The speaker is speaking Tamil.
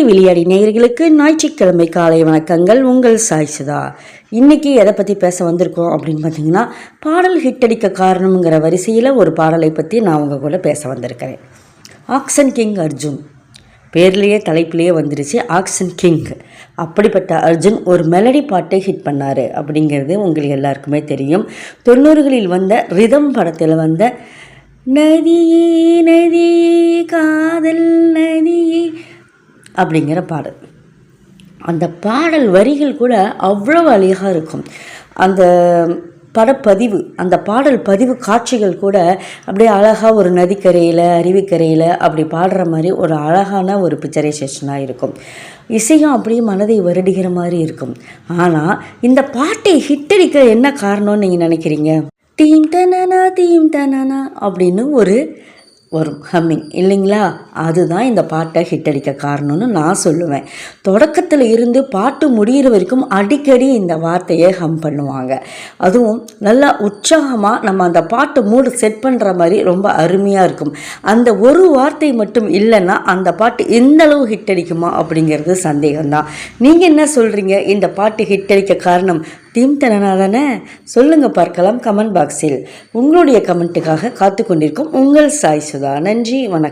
விளையாடி நேயர்களுக்கு ஞாயிற்றுக்கிழமை காலை வணக்கங்கள். உங்கள் சாய் சுதா. இன்னைக்கு எதை பற்றி பேச வந்திருக்கோம் அப்படின்னு பார்த்தீங்கன்னா, பாடல் ஹிட் அடிக்க காரணம்ங்கிற வரிசையில் ஒரு பாடலை பற்றி நான் உங்கள் கூட பேச வந்திருக்கிறேன். ஆக்ஷன் கிங் அர்ஜுன் பேர்லேயே தலைப்பிலேயே வந்துடுச்சு, ஆக்ஷன் கிங். அப்படிப்பட்ட அர்ஜுன் ஒரு மெலடி பாட்டை ஹிட் பண்ணார் அப்படிங்கிறது உங்களுக்கு எல்லாருக்குமே தெரியும். 90களில் வந்த ரிதம் படத்தில் வந்த நதியே நதியே காதல் நதியே அப்படிங்கிற பாடல். அந்த பாடல் வரிகள் கூட அவ்வளோ அழகாக இருக்கும். அந்த படப்பதிவு, அந்த பாடல் பதிவு காட்சிகள் கூட அப்படியே அழகாக ஒரு நதிக்கரையில் அருவிக்கரையில் அப்படி பாடுற மாதிரி ஒரு அழகான ஒரு பிக்சரைசேஷனாக இருக்கும். இசையும் அப்படியே மனதை வருடுகிற மாதிரி இருக்கும். ஆனால் இந்த பாட்டை ஹிட்டடிக்க என்ன காரணம்னு நீங்கள் நினைக்கிறீங்க? தீம் தனனா அப்படின்னு ஒரு வரும் ஹம்மிங் இல்லைங்களா? அதுதான் இந்த பாட்டை ஹிட் அடிக்க காரணம்னு நான் சொல்லுவேன். தொடக்கத்தில் இருந்து பாட்டு முடிகிற வரைக்கும் அடிக்கடி இந்த வார்த்தையை ஹம் பண்ணுவாங்க. அதுவும் நல்லா உற்சாகமாக நம்ம அந்த பாட்டு மூடு செட் பண்ணுற மாதிரி ரொம்ப அருமையாக இருக்கும். அந்த ஒரு வார்த்தை மட்டும் இல்லைன்னா அந்த பாட்டு எந்த அளவு ஹிட் அடிக்குமா அப்படிங்கிறது சந்தேகம்தான். நீங்கள் என்ன சொல்கிறீங்க? இந்த பாட்டு ஹிட் அடிக்க காரணம் தீம் தனனா தானே? சொல்லுங்கள், பார்க்கலாம் கமெண்ட் பாக்ஸில். உங்களுடைய கமெண்ட்டுக்காக காத்து கொண்டிருக்கும் உங்கள் சாய் சுதா. நன்றி, வணக்கம்.